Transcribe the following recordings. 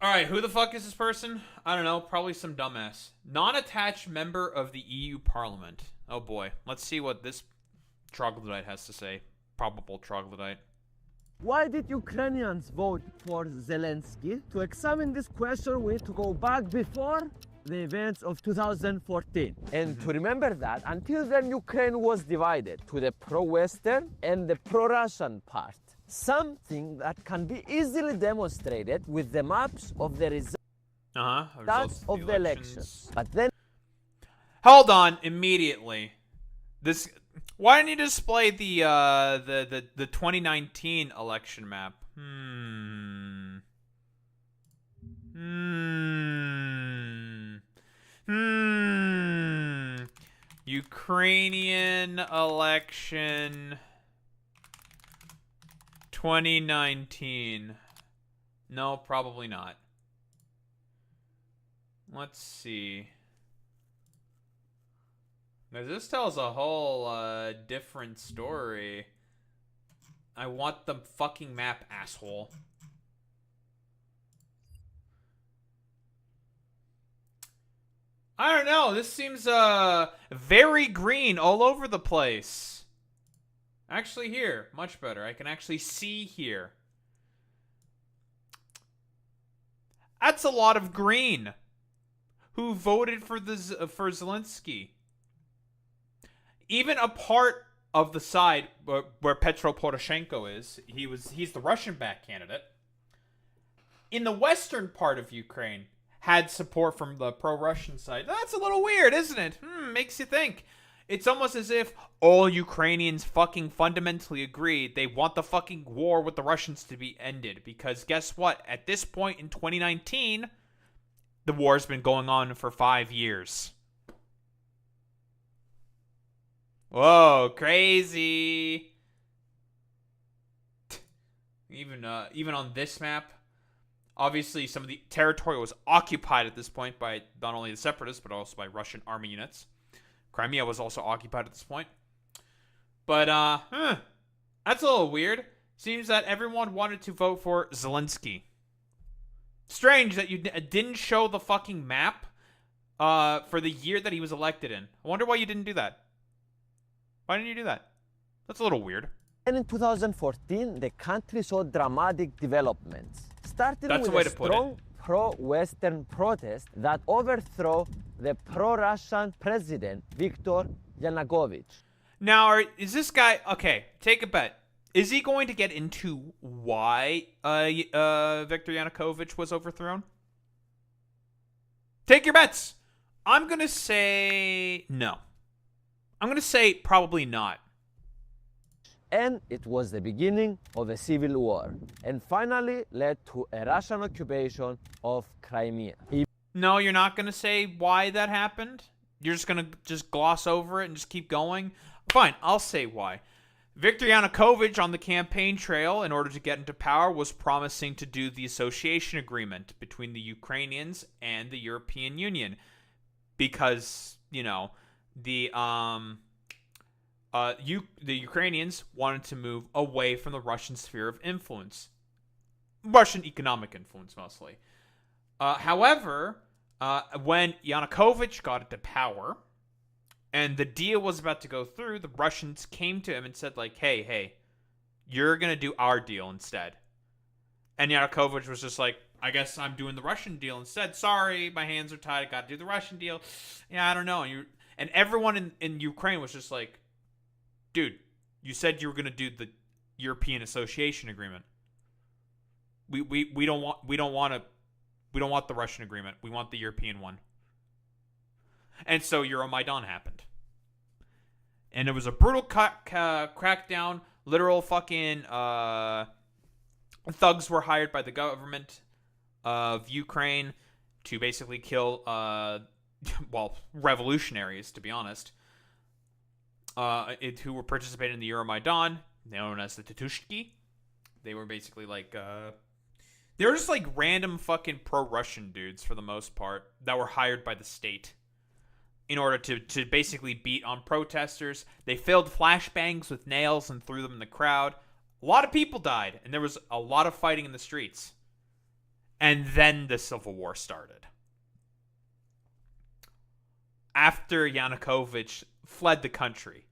Alright, who the fuck is this person? I don't know, probably some dumbass. Non-attached member of the EU Parliament. Oh boy, let's see what this troglodyte has to say. Probable troglodyte. Why did Ukrainians vote for Zelensky? To examine this question, we need to go back before the events of 2014. And to remember that, until then, Ukraine was divided to the pro-Western and the pro-Russian part. Something that can be easily demonstrated with the maps of the results of the elections. But then... Hold on, immediately. This... Why didn't you display the 2019 election map? Ukrainian election 2019. No, probably not. Let's see. Now, this tells a whole different story. I want the fucking map, asshole. I don't know. This seems very green all over the place. Actually, here, much better. I can actually see here. That's a lot of green. Who voted for for Zelensky? Even a part of the side where Petro Poroshenko is, he's the Russian-backed candidate. In the western part of Ukraine, had support from the pro-Russian side. That's a little weird, isn't it? Makes you think. It's almost as if all Ukrainians fucking fundamentally agree they want the fucking war with the Russians to be ended. Because guess what? At this point in 2019, the war's been going on for 5 years. Whoa, crazy. Even on this map, obviously some of the territory was occupied at this point by not only the separatists, but also by Russian army units. Crimea was also occupied at this point. But, that's a little weird. Seems that everyone wanted to vote for Zelensky. Strange that you didn't show the fucking map for the year that he was elected in. I wonder why you didn't do that. Why didn't you do that? That's a little weird. And in 2014, the country saw dramatic developments. Starting with a strong pro-Western protest that overthrew the pro-Russian president, Viktor Yanukovych. Now, is this guy... Okay, take a bet. Is he going to get into why Viktor Yanukovych was overthrown? Take your bets. I'm going to say no. I'm going to say probably not. And it was the beginning of a civil war, and finally led to a Russian occupation of Crimea. No, you're not going to say why that happened? You're just going to just gloss over it and just keep going? Fine, I'll say why. Viktor Yanukovych on the campaign trail, in order to get into power, was promising to do the association agreement between the Ukrainians and the European Union. Because, you know, the Ukrainians wanted to move away from the Russian sphere of influence. Russian economic influence, mostly. However, when Yanukovych got into power, and the deal was about to go through, the Russians came to him and said, like, hey, you're going to do our deal instead. And Yanukovych was just like, I guess I'm doing the Russian deal instead. Sorry, my hands are tied. I got to do the Russian deal. Yeah, I don't know. And everyone in Ukraine was just like, dude, you said you were going to do the European Association Agreement. We don't want the Russian agreement. We want the European one. And so Euromaidan happened. And it was a brutal crackdown. Literal fucking thugs were hired by the government of Ukraine to basically kill revolutionaries, to be honest. Who were participating in the Euromaidan, known as the Tetushki. They were basically like, they were just like random fucking pro-Russian dudes for the most part that were hired by the state in order to basically beat on protesters. They filled flashbangs with nails and threw them in the crowd. A lot of people died, and there was a lot of fighting in the streets. And then the civil war started. After Yanukovych fled the country.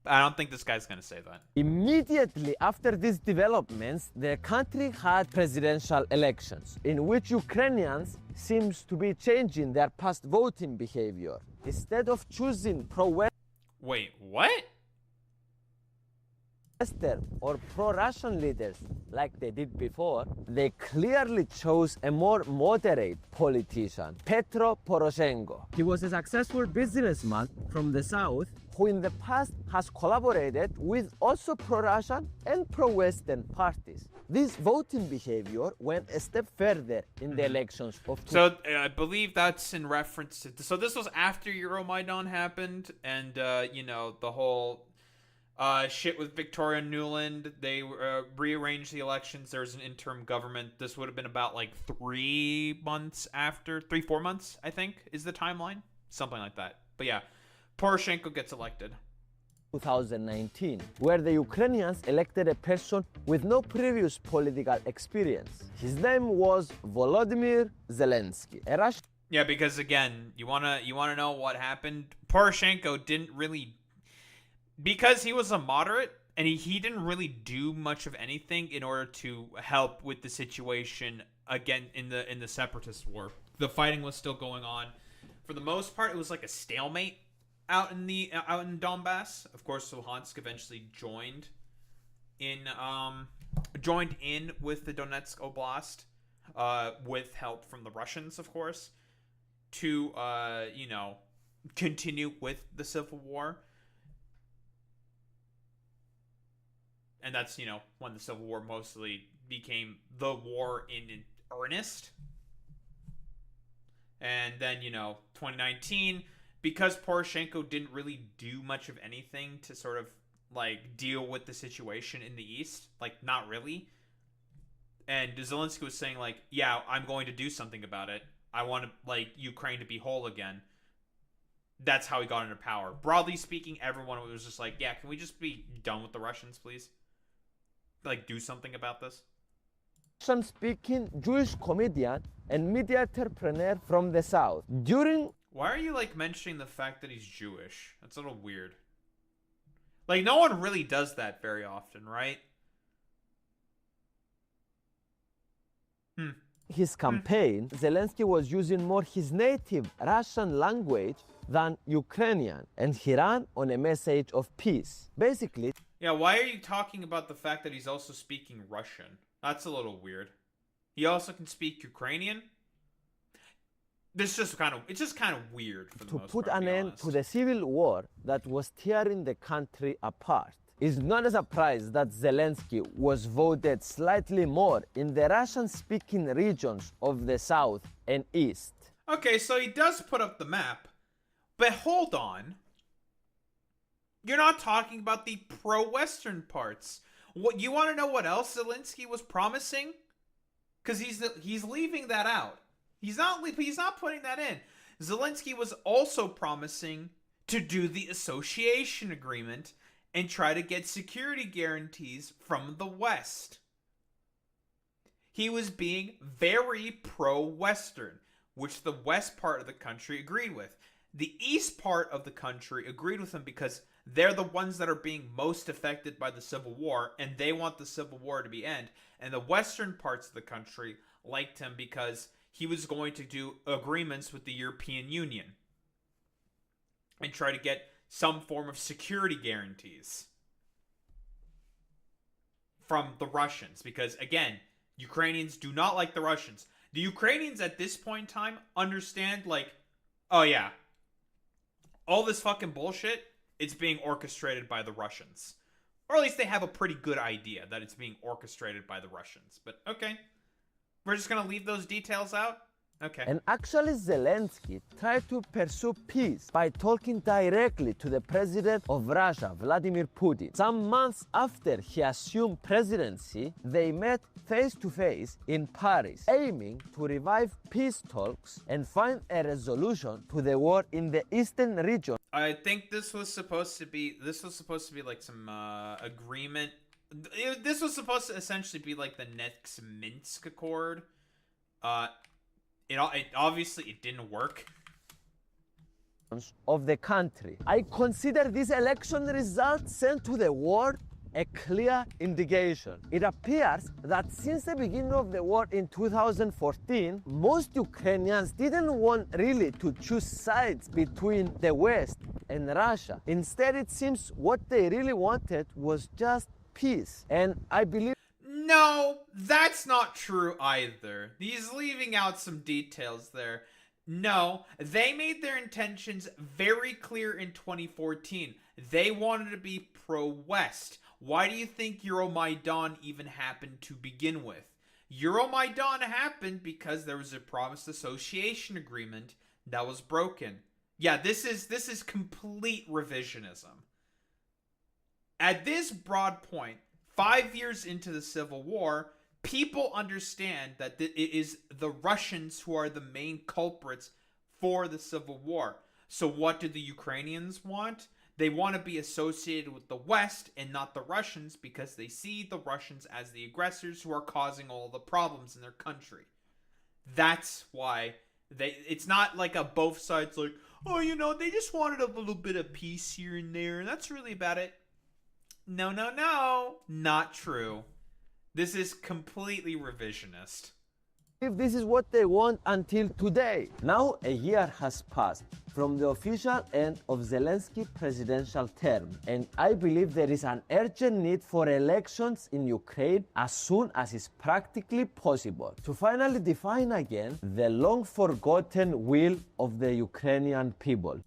I don't think this guy's going to say that. Immediately after these developments, the country had presidential elections in which Ukrainians seems to be changing their past voting behavior. Instead of choosing pro-Western Wait, what? or pro-Russian leaders like they did before, they clearly chose a more moderate politician, Petro Poroshenko. He was a successful businessman from the south who in the past has collaborated with also pro-Russian and pro-Western parties. This voting behavior went a step further in the elections of... So I believe that's in reference to... So this was after Euromaidan happened and, the whole... shit with Victoria Nuland. They rearranged the elections. There was an interim government. This would have been about like 3 months after. 4 months, I think, is the timeline. Something like that. But yeah, Poroshenko gets elected. 2019, where the Ukrainians elected a person with no previous political experience. His name was Volodymyr Zelensky, a Russian... Yeah, because again, you wanna know what happened? Poroshenko didn't really... Because he was a moderate, and he didn't really do much of anything in order to help with the situation again in the separatist war. The fighting was still going on. For the most part, it was like a stalemate out in Donbass. Of course, Luhansk eventually joined in with the Donetsk Oblast, with help from the Russians, of course, to continue with the civil war. And that's, when the Civil War mostly became the war in earnest. And then, 2019, because Poroshenko didn't really do much of anything to sort of, deal with the situation in the East. Not really. And Zelensky was saying, yeah, I'm going to do something about it. I want, Ukraine to be whole again. That's how he got into power. Broadly speaking, everyone was just like, yeah, can we just be done with the Russians, please? Do something about this? Russian-speaking Jewish comedian and media entrepreneur from the south. Why are you, mentioning the fact that he's Jewish? That's a little weird. No one really does that very often, right? His campaign, Zelensky was using more his native Russian language than Ukrainian, and he ran on a message of peace. Basically... Yeah, why are you talking about the fact that he's also speaking Russian? That's a little weird. He also can speak Ukrainian? It's just kind of weird for the most part, to put an end to the civil war that was tearing the country apart. It's not a surprise that Zelensky was voted slightly more in the Russian-speaking regions of the south and east. Okay, so he does put up the map, but hold on. You're not talking about the pro-Western parts. What you want to know? What else Zelensky was promising? Because he's leaving that out. He's not putting that in. Zelensky was also promising to do the association agreement and try to get security guarantees from the West. He was being very pro-Western, which the West part of the country agreed with. The East part of the country agreed with him because they're the ones that are being most affected by the Civil War, and they want the Civil War to be end. And the Western parts of the country liked him because he was going to do agreements with the European Union and try to get some form of security guarantees from the Russians. Because, again, Ukrainians do not like the Russians. The Ukrainians at this point in time understand, oh yeah, all this fucking bullshit, it's being orchestrated by the Russians. Or at least they have a pretty good idea that it's being orchestrated by the Russians. But okay, we're just going to leave those details out? Okay. And actually Zelensky tried to pursue peace by talking directly to the president of Russia, Vladimir Putin. Some months after he assumed presidency, they met face-to-face in Paris, aiming to revive peace talks and find a resolution to the war in the eastern region. I think this was supposed to be like some agreement This was supposed to essentially be like the next Minsk Accord. It obviously it didn't work. Of the country. I consider this election result sent to the world a clear indication. It appears that since the beginning of the war in 2014, most Ukrainians didn't want really to choose sides between the West and Russia. Instead, it seems what they really wanted was just peace. And I believe No, that's not true either. He's leaving out some details there. No, they made their intentions very clear in 2014. They wanted to be pro-West. Why do you think Euromaidan even happened to begin with? Euromaidan happened because there was a promised association agreement that was broken. Yeah, this is complete revisionism. At this broad point, 5 years into the Civil War, people understand that it is the Russians who are the main culprits for the Civil War. So what do the Ukrainians want? They want to be associated with the West and not the Russians because they see the Russians as the aggressors who are causing all the problems in their country. That's why it's not like a both sides like, oh, you know, they just wanted a little bit of peace here and there, and that's really about it. No, not true. This is completely revisionist. if this is what they want until today. Now a year has passed from the official end of Zelensky's presidential term, and I believe there is an urgent need for elections in Ukraine as soon as is practically possible to finally define again the long forgotten will of the Ukrainian people.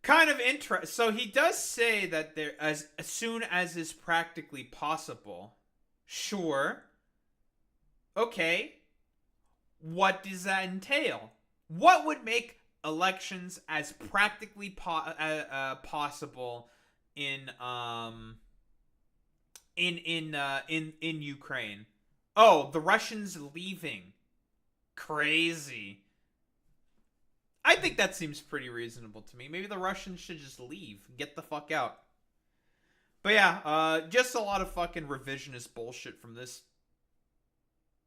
Kind of interesting. So he does say that there as soon as is practically possible. Sure. Okay. What does that entail? What would make elections as practically possible in Ukraine? Oh, the Russians leaving. Crazy. I think that seems pretty reasonable to me. Maybe the Russians should just leave. Get the fuck out. But yeah, just a lot of fucking revisionist bullshit from this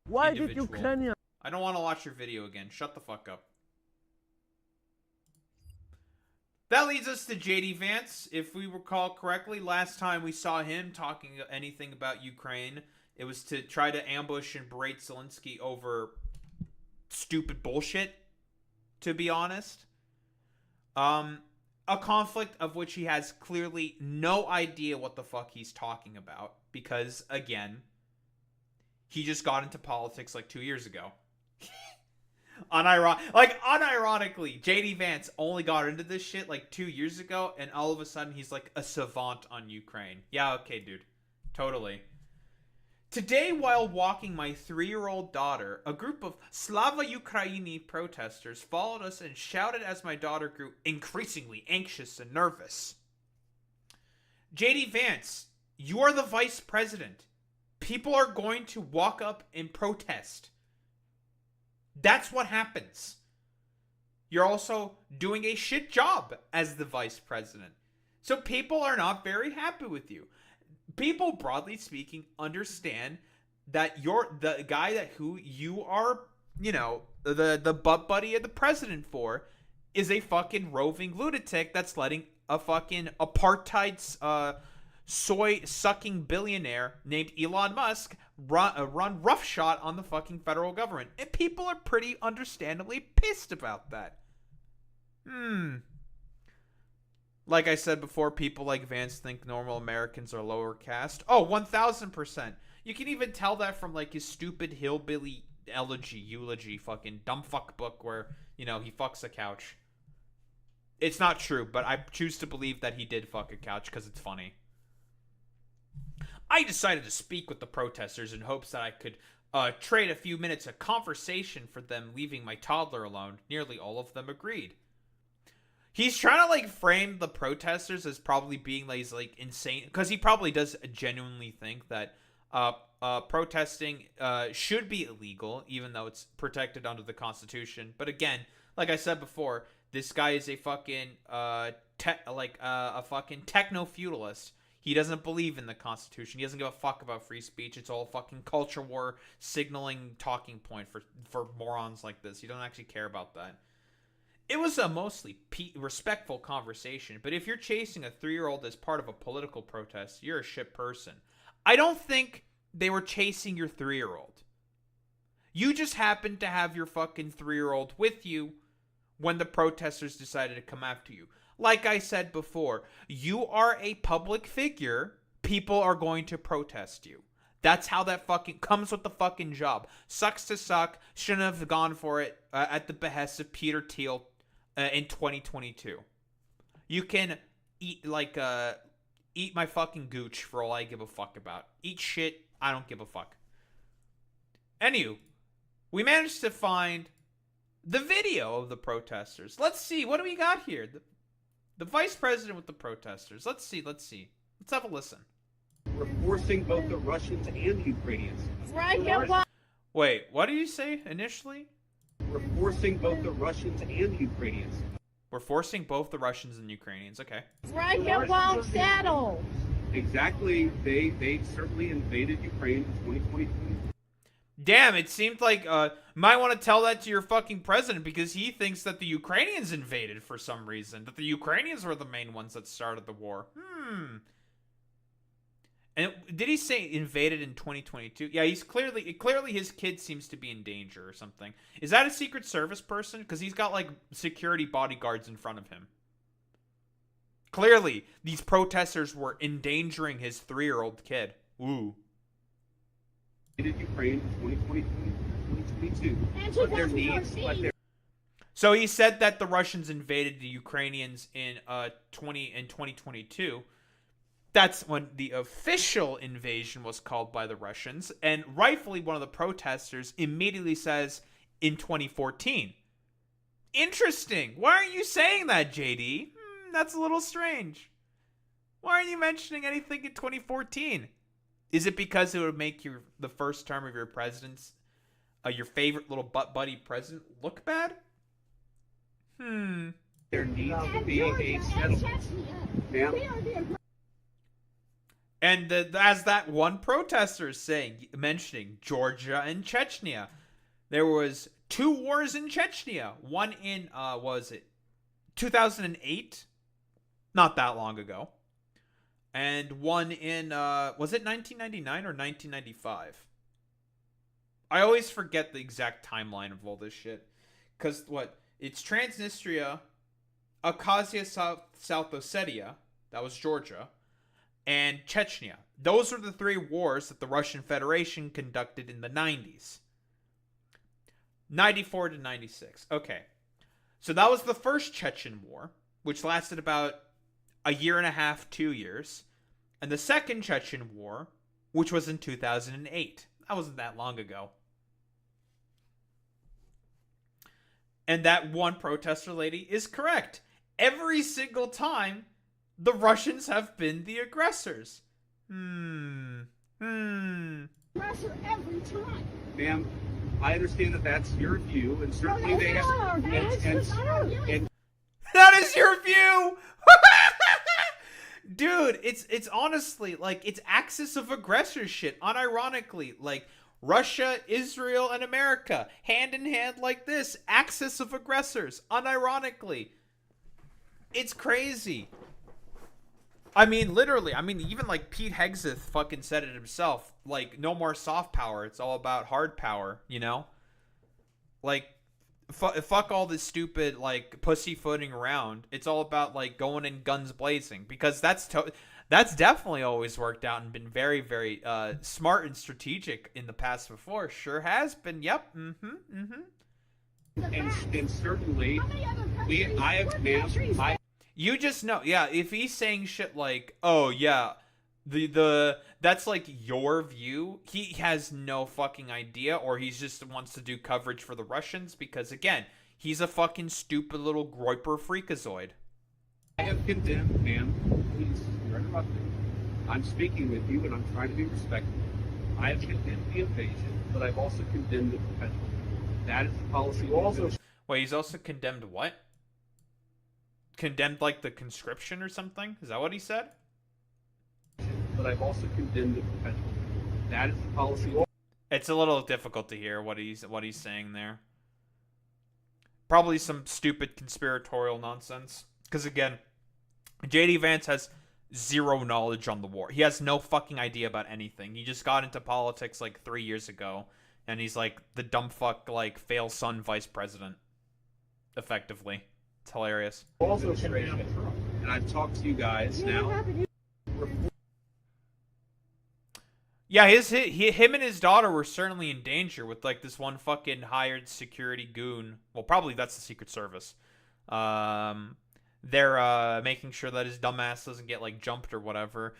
Why individual. did Ukrainians I don't want to watch your video again. Shut the fuck up. That leads us to JD Vance. If we recall correctly, last time we saw him talking anything about Ukraine, it was to try to ambush and berate Zelensky over stupid bullshit, to be honest. A conflict of which he has clearly no idea what the fuck he's talking about, because, again, he just got into politics like 2 years ago. Unironically, JD Vance only got into this shit like 2 years ago, and all of a sudden he's like a savant on Ukraine. Yeah, okay, dude. Totally. Today, while walking my 3-year-old daughter, a group of Slava Ukraini protesters followed us and shouted as my daughter grew increasingly anxious and nervous. JD Vance, you are the vice president. People are going to walk up and protest. That's what happens. You're also doing a shit job as the vice president. So people are not very happy with you. People, broadly speaking, understand that you're the guy that who you are, you know, the butt buddy of the president for is a fucking roving lunatic that's letting a fucking apartheid soy-sucking billionaire named Elon Musk run roughshod on the fucking federal government. And people are pretty understandably pissed about that. Like I said before, people like Vance think normal Americans are lower caste. Oh, 1000%. You can even tell that from like his stupid hillbilly eulogy fucking dumb fuck book where, you know, he fucks a couch. It's not true, but I choose to believe that he did fuck a couch because it's funny. I decided to speak with the protesters in hopes that I could trade a few minutes of conversation for them leaving my toddler alone. Nearly all of them agreed. He's trying to like frame the protesters as probably being like insane, because he probably does genuinely think that protesting should be illegal, even though it's protected under the Constitution. But again, like I said before, this guy is a fucking a fucking techno feudalist. He doesn't believe in the Constitution. He doesn't give a fuck about free speech. It's all fucking culture war signaling talking point for morons like this. You don't actually care about that. It was a mostly respectful conversation, but if you're chasing a 3-year-old as part of a political protest, you're a shit person. I don't think they were chasing your 3-year-old. You just happened to have your fucking 3-year-old with you when the protesters decided to come after you. Like I said before, you are a public figure. People are going to protest you. That's how that fucking comes with the fucking job. Sucks to suck. Shouldn't have gone for it at the behest of Peter Thiel in 2022. You can eat my fucking gooch for all I give a fuck about. Eat shit. I don't give a fuck. Anywho, we managed to find the video of the protesters. Let's see. What do we got here? The vice president with the protesters. Let's see. Let's have a listen. We're forcing both the Russians and the Ukrainians. Right here, what? Wait, what did you say initially? We're forcing both the Russians and the Ukrainians. We're forcing both the Russians and Ukrainians. Okay. Right here, won't settle. Exactly. They certainly invaded Ukraine in 2022. Damn, it seemed like might want to tell that to your fucking president because he thinks that the Ukrainians invaded for some reason. That the Ukrainians were the main ones that started the war. And did he say invaded in 2022? Yeah, he's clearly his kid seems to be in danger or something. Is that a Secret Service person? Because he's got like security bodyguards in front of him. Clearly, these protesters were endangering his 3-year-old kid. Ooh. Ukraine in 2022. And But their needs, 2014. So he said that the Russians invaded the Ukrainians in 2022. That's when the official invasion was called by the Russians, and rightfully one of the protesters immediately says in 2014. Interesting. Why aren't you saying that, JD? That's a little strange. Why aren't you mentioning anything in 2014? Is it because it would make the first term of your president's, your favorite little butt buddy president look bad? There needs to be a settlement. Ma'am? And as that one protester is mentioning Georgia and Chechnya. There was 2 wars in Chechnya. One in, 2008? Not that long ago. And one in, was it 1999 or 1995? I always forget the exact timeline of all this shit. Because, it's Transnistria, Abkhazia, South Ossetia, that was Georgia, and Chechnya. Those were the 3 wars that the Russian Federation conducted in the 90s. 94 to 96. Okay. So that was the first Chechen War, which lasted about a year and a half, 2 years. And the second Chechen War, which was in 2008. That wasn't that long ago. And that one protester lady is correct. Every single time, the Russians have been the aggressors. Pressure every time. Ma'am, I understand that that's your view, and certainly they have. And That is your view! Dude, it's honestly, it's axis of aggressor shit. Unironically, Russia, Israel, and America, hand in hand like this. Axis of aggressors. Unironically. It's crazy. I mean, literally. I mean, even Pete Hegseth fucking said it himself. No more soft power. It's all about hard power, you know? Fuck all this stupid, pussyfooting around. It's all about, going in guns blazing. Because that's definitely always worked out and been very, very smart and strategic in the past before. Sure has been. Yep. and certainly, You just know, yeah, if he's saying shit oh, yeah, that's your view, he has no fucking idea, or he just wants to do coverage for the Russians, because, again, he's a fucking stupid little groiper freakazoid. I have condemned, ma'am, please, you're interrupting. I'm speaking with you, and I'm trying to be respectful. I have condemned the invasion, but I've also condemned the potential. That is the policy. Wait, he's also condemned what? Condemned, the conscription or something? Is that what he said? but I've also condemned the potential. That is the policy. It's a little difficult to hear what he's saying there. Probably some stupid conspiratorial nonsense. Because again, JD Vance has zero knowledge on the war. He has no fucking idea about anything. He just got into politics like 3 years ago, and he's like the dumb fuck, like fail son vice president. Effectively, it's hilarious. Also, and I've talked to you guys now. Yeah, him and his daughter were certainly in danger with like this one fucking hired security goon. Well, probably that's the Secret Service. They're making sure that his dumbass doesn't get like jumped or whatever.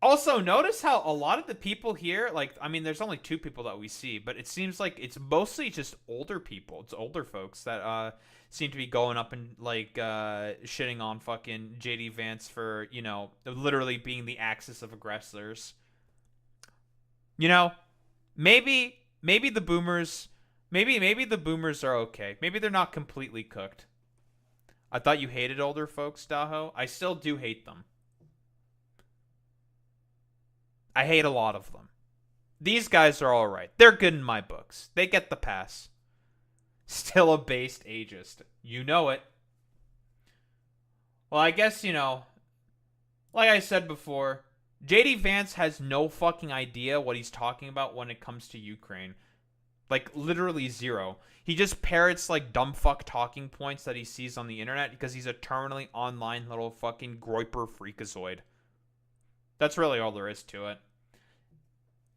Also, notice how a lot of the people here, like, I mean, there's only 2 people that we see, but it seems like it's mostly just older people. It's older folks that seem to be going up and like shitting on fucking JD Vance for, you know, literally being the axis of aggressors. You know, maybe the boomers, maybe the boomers are okay. Maybe they're not completely cooked. I thought you hated older folks, Daho. I still do hate them. I hate a lot of them. These guys are alright. They're good in my books. They get the pass. Still a based ageist. You know it. Well, I guess, you know, like I said before, JD Vance has no fucking idea what he's talking about when it comes to Ukraine. Like, literally zero. He just parrots, like, dumb fuck talking points that he sees on the internet because he's a terminally online little fucking groiper freakazoid. That's really all there is to it.